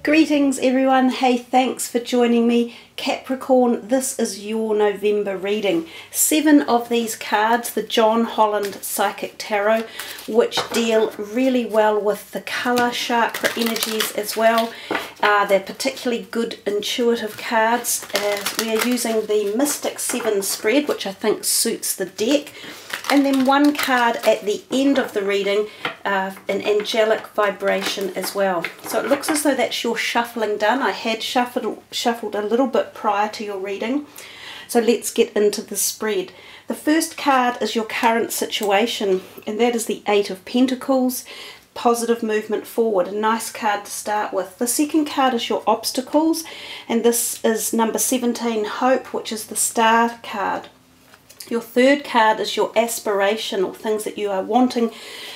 Greetings everyone, hey, thanks for joining me. Capricorn, this is your November reading. 7 of these cards, the John Holland Psychic Tarot, which deal really well with the colour chakra energies as well. They're particularly good intuitive cards. We are using the Mystic 7 spread, which I think suits the deck. And then one card at the end of the reading, an angelic vibration as well. So it looks as though that's your shuffling done. I had shuffled a little bit prior to your reading. So let's get into the spread. The first card is your current situation, and that is the 8 of Pentacles, positive movement forward, a nice card to start with. The second card is your obstacles, and this is number 17, Hope, which is the Star card. Your third card is your aspiration, or things that you are wanting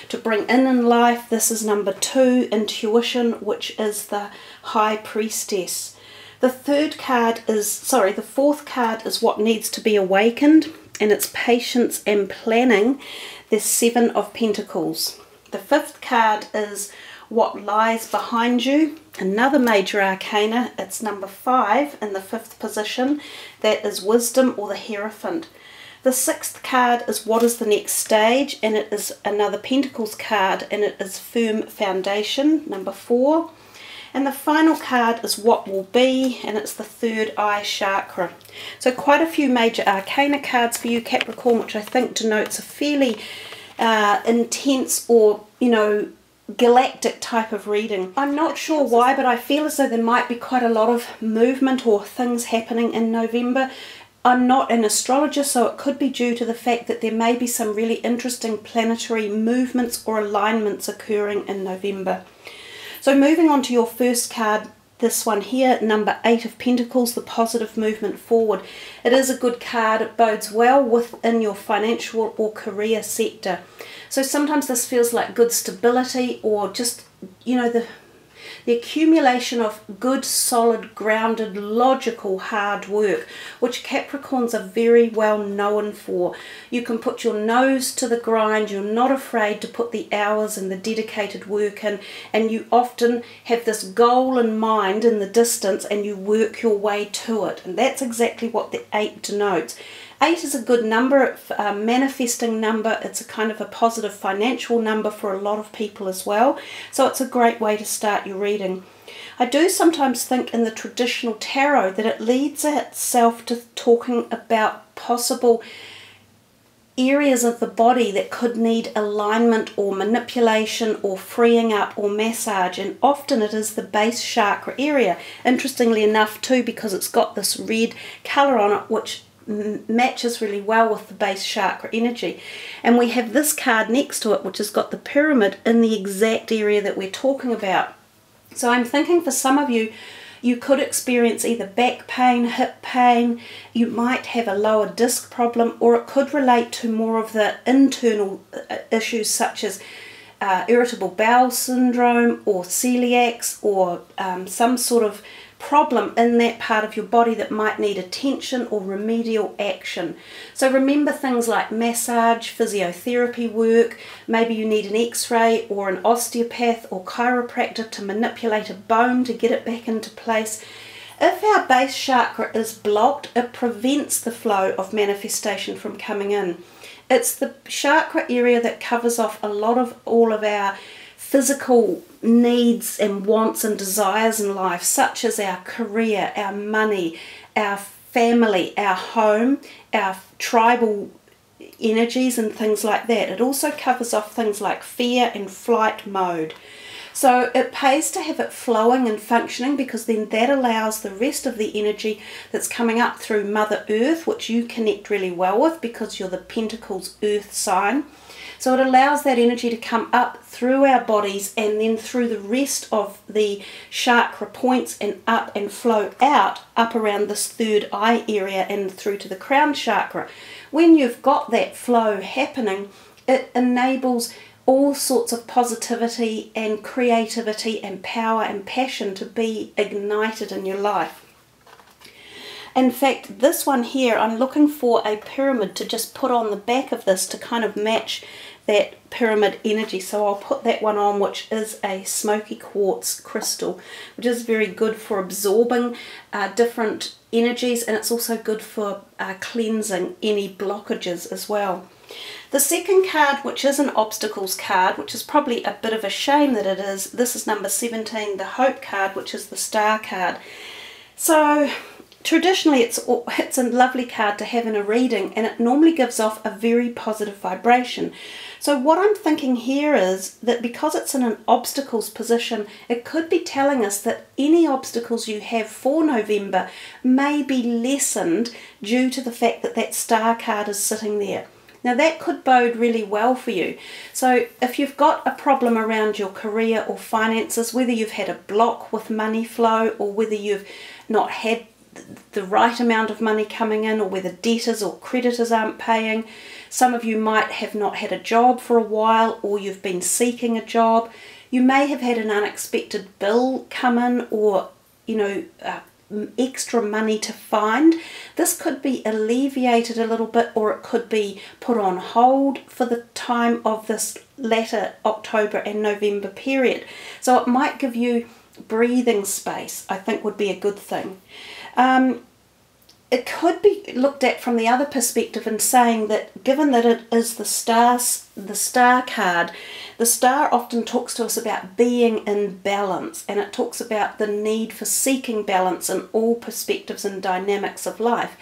to bring in life. This is number 2, Intuition, which is the High Priestess. The fourth card is what needs to be awakened, and it's patience and planning, the 7 of Pentacles. The fifth card is what lies behind you, another major arcana. It's number 5 in the 5th position. That is wisdom, or the Hierophant. The sixth card is what is the next stage, and it is another Pentacles card, and it is firm foundation, number 4. And the final card is what will be, and it's the third eye chakra. So quite a few major arcana cards for you, Capricorn, which I think denotes a fairly intense or, galactic type of reading. I'm not sure why, but I feel as though there might be quite a lot of movement or things happening in November. I'm not an astrologer, so it could be due to the fact that there may be some really interesting planetary movements or alignments occurring in November. So moving on to your first card, this one here, number 8 of Pentacles, the positive movement forward. It is a good card. It bodes well within your financial or career sector. So sometimes this feels like good stability, or just, the accumulation of good, solid, grounded, logical, hard work, which Capricorns are very well known for. You can put your nose to the grind, you're not afraid to put the hours and the dedicated work in, and you often have this goal in mind in the distance, and you work your way to it. And that's exactly what the 8 denotes. 8 is a good number, a manifesting number. It's a kind of a positive financial number for a lot of people as well. So it's a great way to start your reading. I do sometimes think in the traditional tarot that it leads itself to talking about possible areas of the body that could need alignment or manipulation or freeing up or massage, and often it is the base chakra area. Interestingly enough too, because it's got this red colour on it, which matches really well with the base chakra energy. And we have this card next to it, which has got the pyramid in the exact area that we're talking about. So I'm thinking for some of you, you could experience either back pain, hip pain, you might have a lower disc problem, or it could relate to more of the internal issues such as irritable bowel syndrome, or celiacs, or some sort of problem in that part of your body that might need attention or remedial action. So remember things like massage, physiotherapy work, maybe you need an x-ray or an osteopath or chiropractor to manipulate a bone to get it back into place. If our base chakra is blocked, it prevents the flow of manifestation from coming in. It's the chakra area that covers off a lot of all of our physical needs and wants and desires in life, such as our career, our money, our family, our home, our tribal energies and things like that. It also covers off things like fear and flight mode. So it pays to have it flowing and functioning, because then that allows the rest of the energy that's coming up through Mother Earth, which you connect really well with because you're the Pentacles Earth sign. So it allows that energy to come up through our bodies and then through the rest of the chakra points and up and flow out, up around this third eye area and through to the crown chakra. When you've got that flow happening, it enables all sorts of positivity and creativity and power and passion to be ignited in your life. In fact, this one here, I'm looking for a pyramid to just put on the back of this to kind of match that pyramid energy. So I'll put that one on, which is a smoky quartz crystal, which is very good for absorbing different energies, and it's also good for cleansing any blockages as well. The second card, which is an obstacles card, which is probably a bit of a shame that it is, this is number 17, the Hope card, which is the Star card. So traditionally it's a lovely card to have in a reading, and it normally gives off a very positive vibration. So what I'm thinking here is that because it's in an obstacles position, it could be telling us that any obstacles you have for November may be lessened due to the fact that that Star card is sitting there. Now that could bode really well for you. So if you've got a problem around your career or finances, whether you've had a block with money flow, or whether you've not had the right amount of money coming in, or whether debtors or creditors aren't paying, some of you might have not had a job for a while, or you've been seeking a job. You may have had an unexpected bill come in, or extra money to find. This could be alleviated a little bit, or it could be put on hold for the time of this latter October and November period. So it might give you breathing space, I think would be a good thing. It could be looked at from the other perspective and saying that given that it is the Star card, the Star often talks to us about being in balance, and it talks about the need for seeking balance in all perspectives and dynamics of life.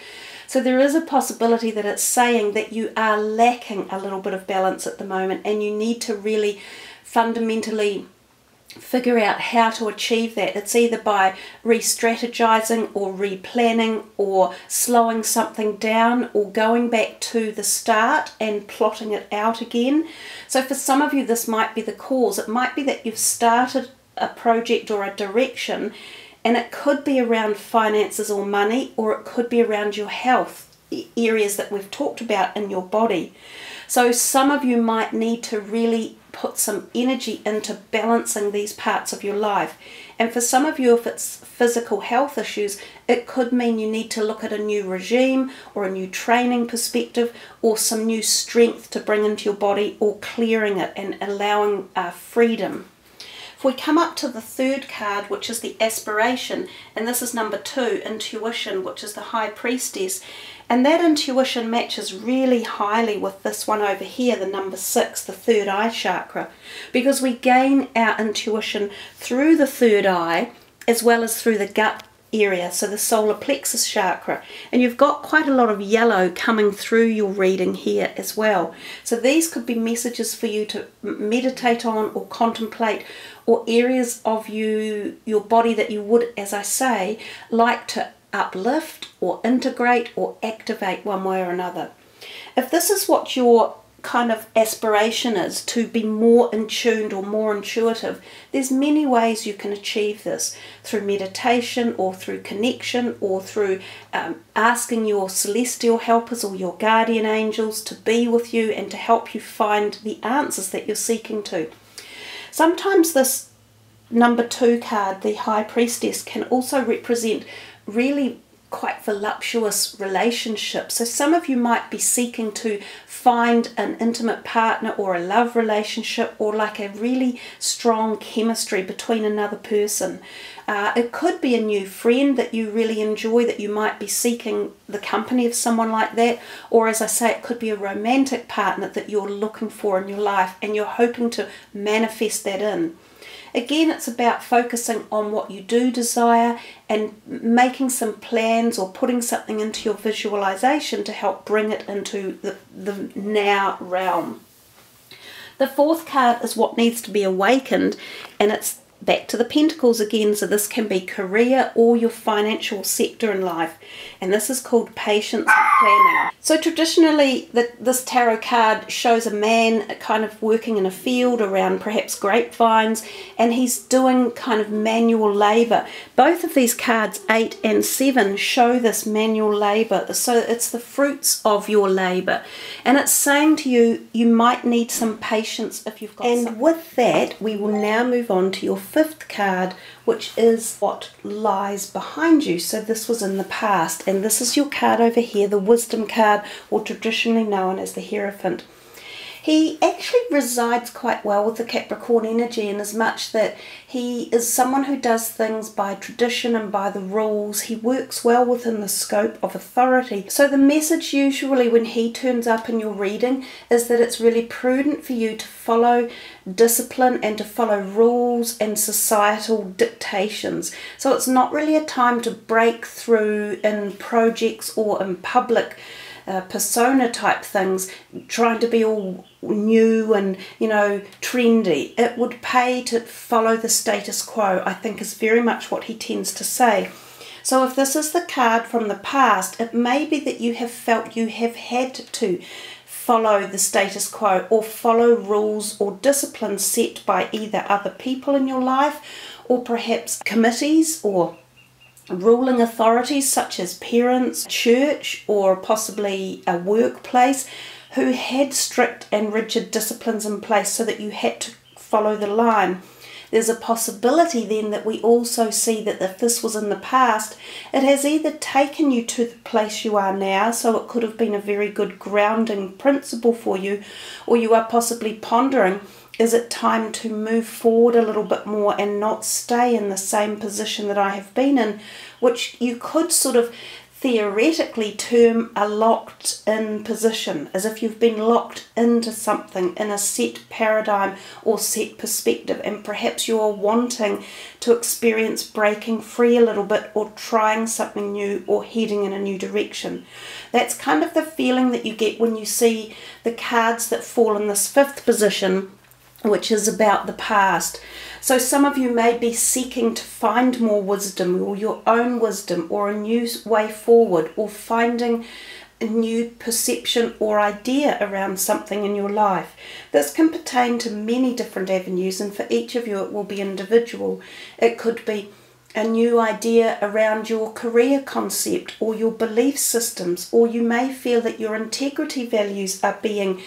So there is a possibility that it's saying that you are lacking a little bit of balance at the moment, and you need to really fundamentally figure out how to achieve that. It's either by re-strategizing or replanning, or slowing something down, or going back to the start and plotting it out again. So for some of you this might be the cause. It might be that you've started a project or a direction, and it could be around finances or money, or it could be around your health, areas that we've talked about in your body. So some of you might need to really put some energy into balancing these parts of your life. And for some of you, if it's physical health issues, it could mean you need to look at a new regime or a new training perspective, or some new strength to bring into your body, or clearing it and allowing freedom. If we come up to the third card, which is the Aspiration, and this is number 2, Intuition, which is the High Priestess, and that intuition matches really highly with this one over here, the number 6, the third eye chakra, because we gain our intuition through the third eye as well as through the gut area, so the solar plexus chakra. And you've got quite a lot of yellow coming through your reading here as well. So these could be messages for you to meditate on or contemplate, or areas of your body that you would, as I say, like to uplift or integrate or activate one way or another. If this is what your kind of aspiration is, to be more in tuned or more intuitive, there's many ways you can achieve this, through meditation, or through connection, or through asking your celestial helpers or your guardian angels to be with you and to help you find the answers that you're seeking to. Sometimes this number 2 card, the High Priestess, can also represent really quite voluptuous relationships. So some of you might be seeking to find an intimate partner, or a love relationship, or like a really strong chemistry between another person. It could be a new friend that you really enjoy, that you might be seeking the company of someone like that, or as I say, it could be a romantic partner that you're looking for in your life and you're hoping to manifest that in. Again, it's about focusing on what you do desire and making some plans, or putting something into your visualization to help bring it into the now realm. The fourth card is what needs to be awakened, and it's back to the Pentacles again. So this can be career or your financial sector in life, and this is called Patience and Planning. So traditionally this tarot card shows a man kind of working in a field around perhaps grapevines, and he's doing kind of manual labor. Both of these cards, 8 and 7, show this manual labor. So it's the fruits of your labor, and it's saying to you, you might need some patience if you've got And with that, we will now move on to your 5th card, which is what lies behind you. So this was in the past, and this is your card over here, the Wisdom card, or traditionally known as the Hierophant. He actually resides quite well with the Capricorn energy in as much that he is someone who does things by tradition and by the rules. He works well within the scope of authority. So the message usually when he turns up in your reading is that it's really prudent for you to follow discipline and to follow rules and societal dictations. So it's not really a time to break through in projects or in public persona type things, trying to be all new and, you know, trendy. It would pay to follow the status quo, I think, is very much what he tends to say. So if this is the card from the past, it may be that you have felt you have had to follow the status quo or follow rules or disciplines set by either other people in your life or perhaps committees or ruling authorities such as parents, church, or possibly a workplace who had strict and rigid disciplines in place so that you had to follow the line. There's a possibility then that we also see that if this was in the past, it has either taken you to the place you are now, so it could have been a very good grounding principle for you, or you are possibly pondering, is it time to move forward a little bit more and not stay in the same position that I have been in, which you could sort of theoretically term a locked in position, as if you've been locked into something in a set paradigm or set perspective, and perhaps you're wanting to experience breaking free a little bit or trying something new or heading in a new direction. That's kind of the feeling that you get when you see the cards that fall in this fifth position, which is about the past. So some of you may be seeking to find more wisdom or your own wisdom or a new way forward or finding a new perception or idea around something in your life. This can pertain to many different avenues, and for each of you it will be individual. It could be a new idea around your career concept or your belief systems, or you may feel that your integrity values are being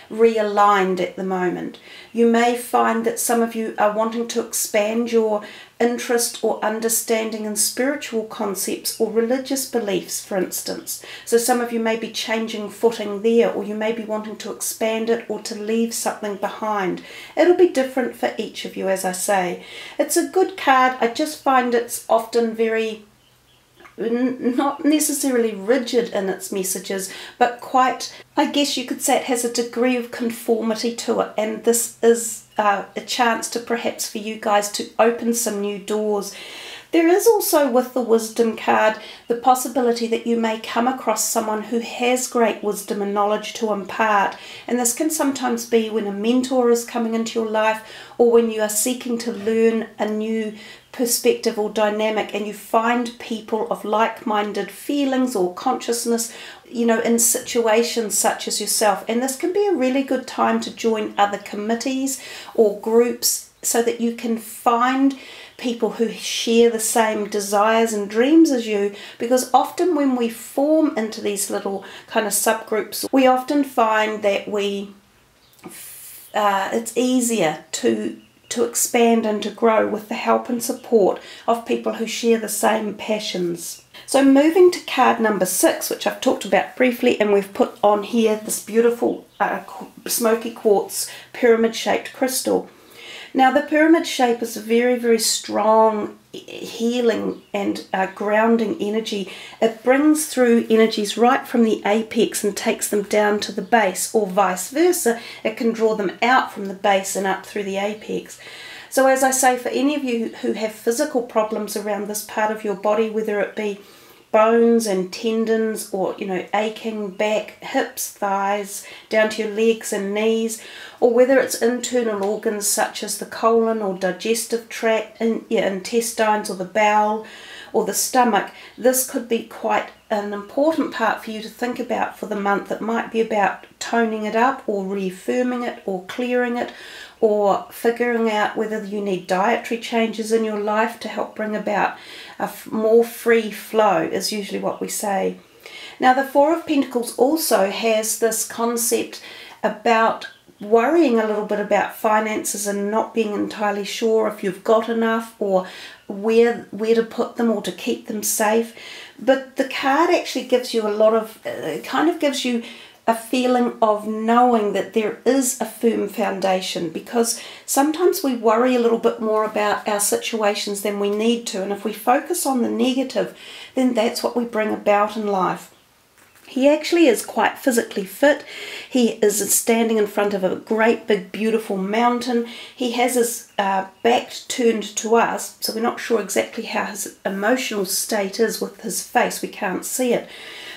realigned at the moment. You may find that some of you are wanting to expand your interest or understanding in spiritual concepts or religious beliefs, for instance. So some of you may be changing footing there, or you may be wanting to expand it or to leave something behind. It'll be different for each of you, as I say. It's a good card. I just find it's often very not necessarily rigid in its messages, but quite, I guess you could say, it has a degree of conformity to it, and this is a chance to perhaps for you guys to open some new doors. There is also, with the wisdom card, the possibility that you may come across someone who has great wisdom and knowledge to impart, and this can sometimes be when a mentor is coming into your life or when you are seeking to learn a new perspective or dynamic and you find people of like-minded feelings or consciousness, you know, in situations such as yourself. And this can be a really good time to join other committees or groups so that you can find people who share the same desires and dreams as you, because often when we form into these little kind of subgroups, we often find that it's easier to expand and to grow with the help and support of people who share the same passions. So moving to card number 6, which I've talked about briefly, and we've put on here this beautiful smoky quartz pyramid shaped crystal. Now the pyramid shape is a very, very strong healing and grounding energy. It brings through energies right from the apex and takes them down to the base, or vice versa. It can draw them out from the base and up through the apex. So as I say, for any of you who have physical problems around this part of your body, whether it be bones and tendons or, you know, aching back, hips, thighs, down to your legs and knees, or whether it's internal organs such as the colon or digestive tract, intestines or the bowel or the stomach, this could be quite an important part for you to think about for the month. It might be about toning it up or reaffirming it or clearing it, or figuring out whether you need dietary changes in your life to help bring about a more free flow, is usually what we say. Now the Four of Pentacles also has this concept about worrying a little bit about finances and not being entirely sure if you've got enough or where to put them or to keep them safe. But the card actually gives you a lot of, kind of gives you a feeling of knowing that there is a firm foundation, because sometimes we worry a little bit more about our situations than we need to, and if we focus on the negative, then that's what we bring about in life. He actually is quite physically fit. He is standing in front of a great big beautiful mountain. He has his back turned to us, so we're not sure exactly how his emotional state is with his face. We can't see it.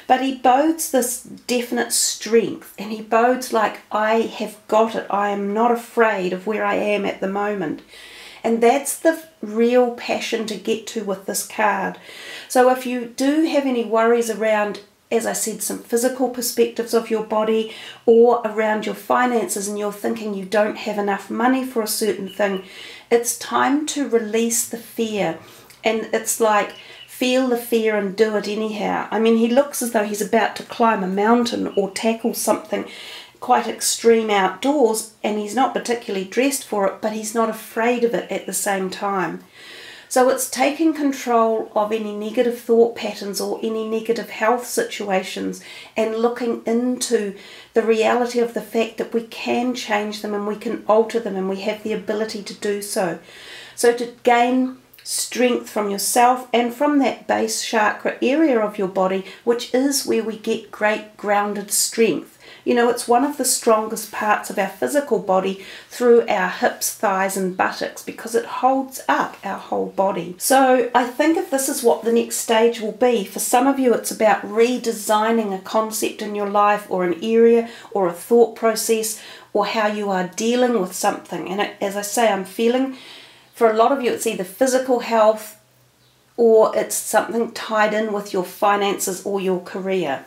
But he bodes this definite strength, and he bodes like, I have got it. I am not afraid of where I am at the moment. And that's the real passion to get to with this card. So if you do have any worries around, as I said, some physical perspectives of your body, or around your finances, and you're thinking you don't have enough money for a certain thing, it's time to release the fear. And it's like, feel the fear and do it anyhow. I mean, he looks as though he's about to climb a mountain or tackle something quite extreme outdoors, and he's not particularly dressed for it, but he's not afraid of it at the same time. So it's taking control of any negative thought patterns or any negative health situations, and looking into the reality of the fact that we can change them and we can alter them, and we have the ability to do so. So to gain strength from yourself and from that base chakra area of your body, which is where we get great grounded strength. You know, it's one of the strongest parts of our physical body through our hips, thighs and buttocks, because it holds up our whole body. So I think if this is what the next stage will be, for some of you it's about redesigning a concept in your life, or an area, or a thought process, or how you are dealing with something. And as I say, I'm feeling for a lot of you it's either physical health, or it's something tied in with your finances or your career.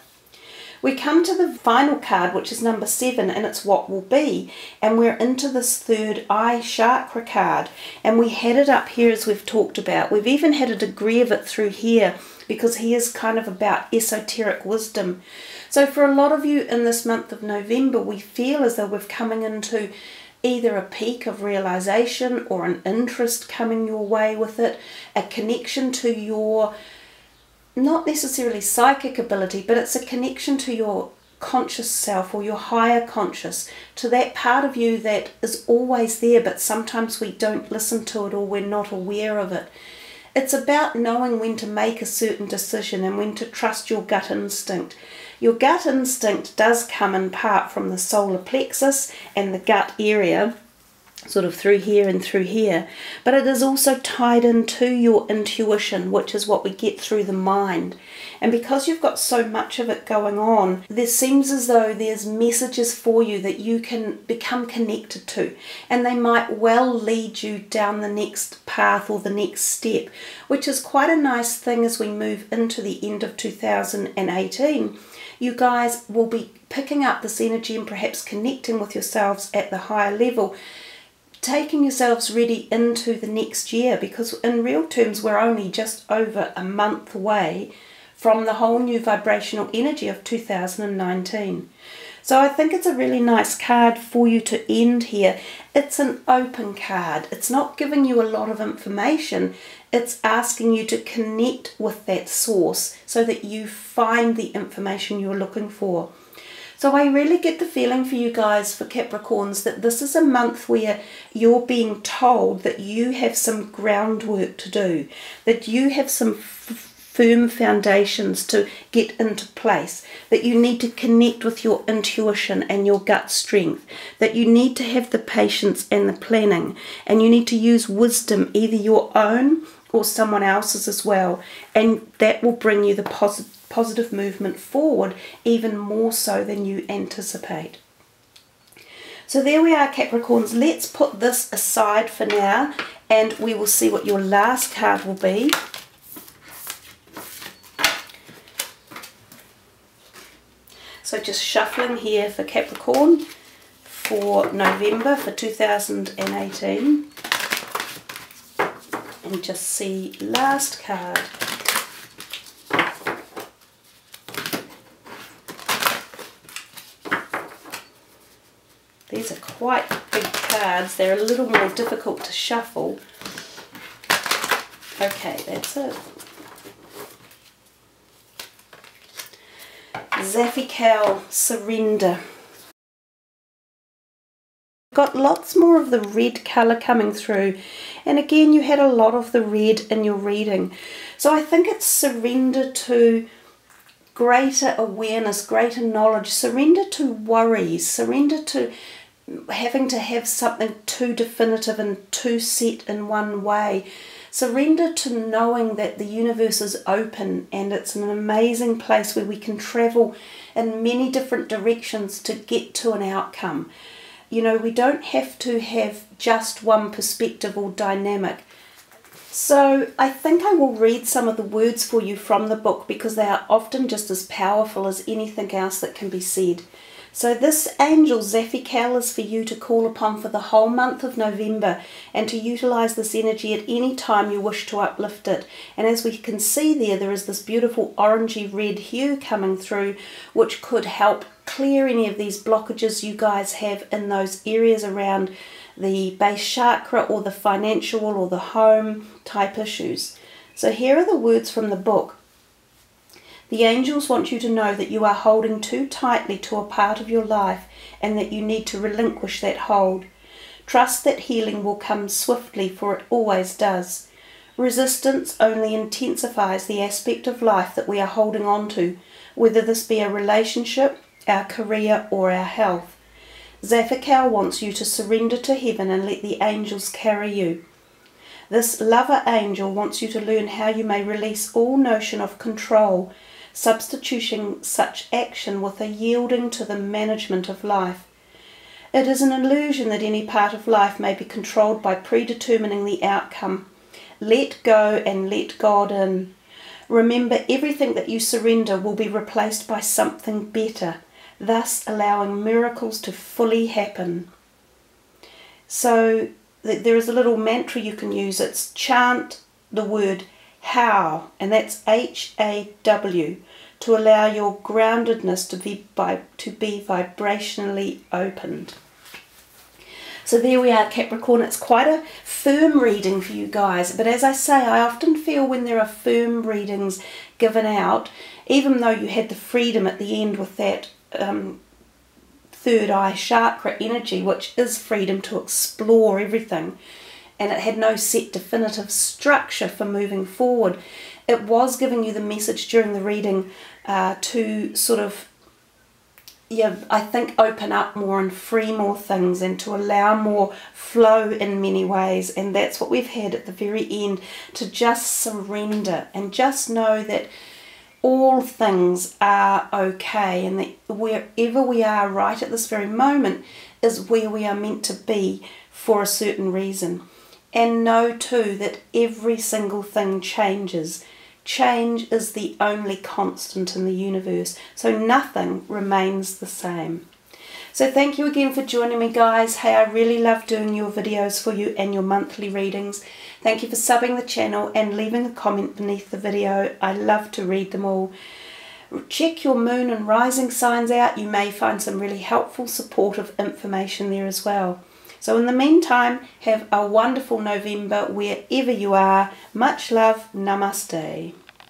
We come to the final card, which is number 7, and it's what will be. And we're into this third eye chakra card. And we had it up here, as we've talked about. We've even had a degree of it through here, because he is kind of about esoteric wisdom. So for a lot of you in this month of November, we feel as though we're coming into either a peak of realization, or an interest coming your way with it, a connection to your, not necessarily psychic ability, but it's a connection to your conscious self, or your higher conscious, to that part of you that is always there, but sometimes we don't listen to it, or we're not aware of it. It's about knowing when to make a certain decision and when to trust your gut instinct. Your gut instinct does come in part from the solar plexus and the gut area, sort of through here and through here, but it is also tied into your intuition, which is what we get through the mind. And because you've got so much of it going on, there seems as though there's messages for you that you can become connected to, and they might well lead you down the next path or the next step, which is quite a nice thing as we move into the end of 2018. You guys will be picking up this energy and perhaps connecting with yourselves at the higher level, taking yourselves ready into the next year, because in real terms we're only just over a month away from the whole new vibrational energy of 2019. So I think it's a really nice card for you to end here. It's an open card. It's not giving you a lot of information. It's asking you to connect with that source so that you find the information you're looking for. So I really get the feeling for you guys, for Capricorns, that this is a month where you're being told that you have some groundwork to do, that you have some firm foundations to get into place, that you need to connect with your intuition and your gut strength, that you need to have the patience and the planning, and you need to use wisdom, either your own or someone else's as well, and that will bring you the positive movement forward even more so than you anticipate. So there we are, Capricorns. Let's put this aside for now, and we will see what your last card will be. So just shuffling here for Capricorn for November for 2018. And just see last card. These are quite big cards. They're a little more difficult to shuffle. Okay, that's it. Zaphical, surrender. Got lots more of the red colour coming through, and again you had a lot of the red in your reading. So I think it's surrender to greater awareness, greater knowledge, surrender to worries, surrender to having to have something too definitive and too set in one way. Surrender to knowing that the universe is open and it's an amazing place where we can travel in many different directions to get to an outcome. You know, we don't have to have just one perspective or dynamic. So I think I will read some of the words for you from the book because they are often just as powerful as anything else that can be said. So this angel Zaphical is for you to call upon for the whole month of November and to utilize this energy at any time you wish to uplift it. And as we can see there is this beautiful orangey red hue coming through, which could help clear any of these blockages you guys have in those areas around the base chakra or the financial or the home type issues. So here are the words from the book. The angels want you to know that you are holding too tightly to a part of your life and that you need to relinquish that hold. Trust that healing will come swiftly, for it always does. Resistance only intensifies the aspect of life that we are holding on to, whether this be a relationship, our career or our health. Zaphical wants you to surrender to heaven and let the angels carry you. This lover angel wants you to learn how you may release all notion of control, substituting such action with a yielding to the management of life. It is an illusion that any part of life may be controlled by predetermining the outcome. Let go and let God in. Remember, everything that you surrender will be replaced by something better, thus allowing miracles to fully happen. So there is a little mantra you can use. It's chant the word how, and that's H-A-W, to allow your groundedness to be vibrationally opened. So there we are, Capricorn. It's quite a firm reading for you guys, but as I say, I often feel when there are firm readings given out, even though you had the freedom at the end with that third eye chakra energy, which is freedom to explore everything, and it had no set definitive structure for moving forward, it was giving you the message during the reading to sort of, I think, open up more and free more things and to allow more flow in many ways. And that's what we've had at the very end, to just surrender and just know that all things are okay, and that wherever we are right at this very moment is where we are meant to be for a certain reason. And know too that every single thing changes. Change is the only constant in the universe, so nothing remains the same. So thank you again for joining me, guys. Hey, I really love doing your videos for you and your monthly readings. Thank you for subbing the channel and leaving a comment beneath the video. I love to read them all. Check your moon and rising signs out. You may find some really helpful, supportive information there as well. So in the meantime, have a wonderful November wherever you are. Much love. Namaste.